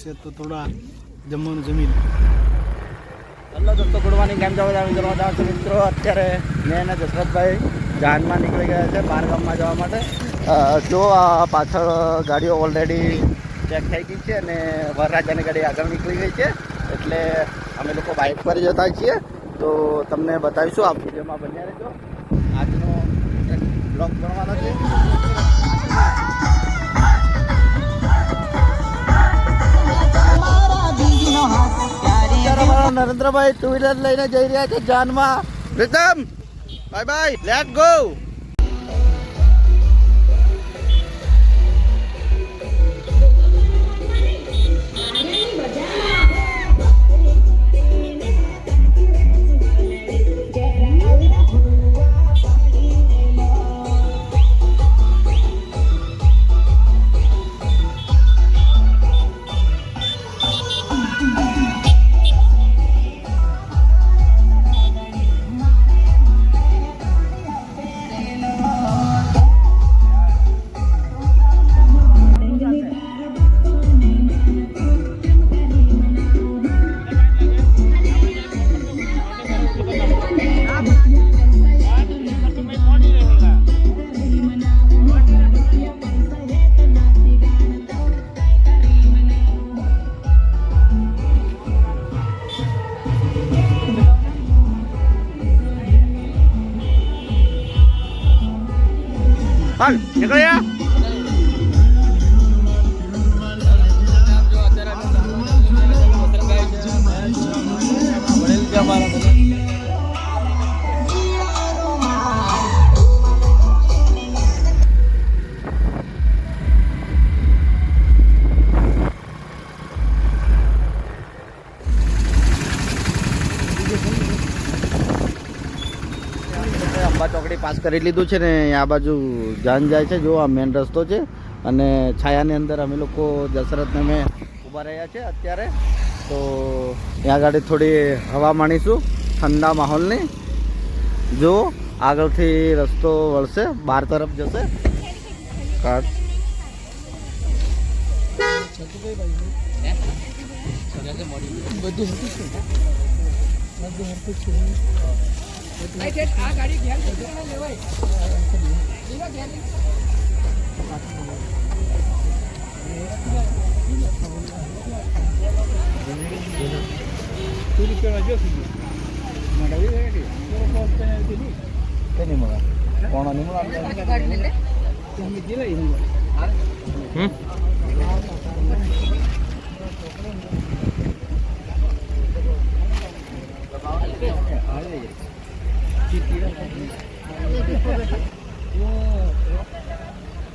છે તો થોડા જમવાનું જમી હેલો દોસ્તો, ગુડ મોર્નિંગ. કેમ છો બધા મિત્રો? અત્યારે મેં અને દશરથભાઈ જાનમાં નીકળી ગયા છે બહારગામમાં જવા માટે. જો આ પાછળ ગાડીઓ ઓલરેડી ચેક થઈ ગઈ છે અને વરરાજાની ગાડી આગળ નીકળી ગઈ છે, એટલે અમે લોકો બાઇક પર જતા છીએ. તો તમને બતાવીશું, આ વિડીયોમાં બન્યા રહેજો. આજનો એક બ્લોગ બનવાનો છે. નરેન્દ્રભાઈ ટુ વ્હીલર લઈને જઈ રહ્યા છે જાનમાં. Pritam, bye bye, let go. હાલ નીકળ્યા. અંબા ચોકડી પાસ કરી લીધું છે ને આ બાજુ જાન જાય છે. જો આ મેન રસ્તો છે અને છાયાની અંદર અમે લોકો દશરથને મેં ઊભા રહ્યા છે અત્યારે. તો ત્યાં આગળ થોડી હવા માણીશું ઠંડા માહોલની. જો આગળથી રસ્તો વળશે, બહાર તરફ જશે. આ ગાડી ઘેર લેવાય.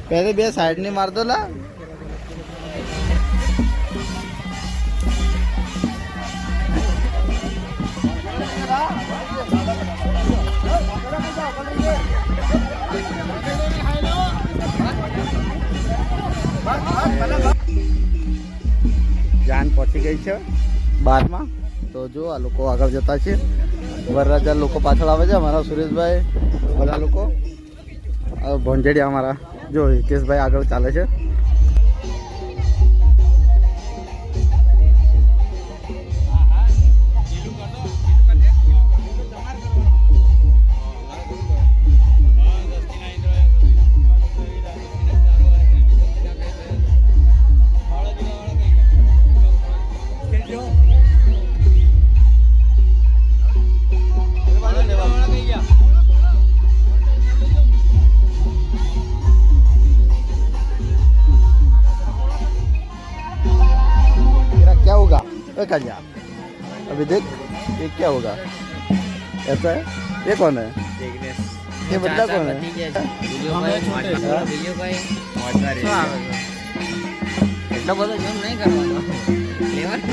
पहले બે સાઈડ ની માર દો લા. જાન પહોંચી ગઈ છે 12માં. તો જો આ લોકો આગળ જતા છે, વરરાજા લોકો પાછળ આવે છે. અમારા સુરેશભાઈ, બધા લોકો ભોંજડિયા અમારા. જો હિતેશભાઈ આગળ ચાલે છે. कन्या अभी देख ये क्या होगा. ऐसा है. ये कौन है? ये बंदा कौन है?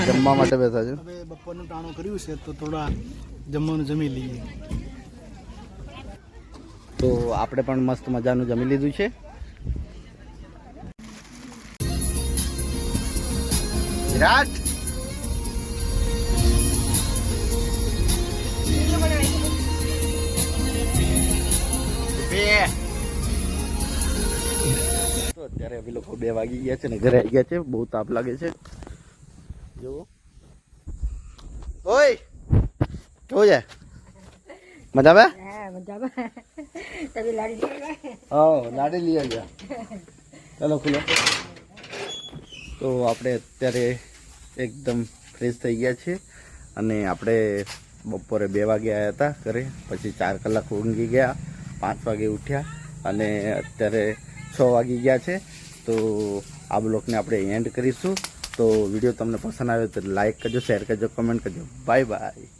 જમવા માટે બેઠા છે. હવે બપોરનું ટાણું કર્યું છે તો થોડા જમવાનું જમી લઈએ. તો આપણે પણ મસ્ત મજાનું જમી લીધું છે. વિરાટ અત્યારે અમે લોકો 2 વાગી ગયા છે ને ઘરે આવી ગયા છે. બહુ તાપ લાગે છે જુઓ ઓય કેવું છે મજા આવે હા લાડી લઈ આવ્યા ચાલો ખુલો તો આપણે અત્યારે એકદમ ફ્રેશ થઈ ગયા છીએ અને આપણે બપોરે 2 વાગે આવ્યા હતા ઘરે પછી 4 કલાક ઊંઘી ગયા 5 વાગે ઉઠ્યા અને અત્યારે 6 વાગી ગયા છે તો આ બ્લોગને આપણે એન્ડ કરીશું તો વિડીયો તમને પસંદ આવ્યો તો લાઈક કરજો શેર કરજો કમેન્ટ કરજો બાય બાય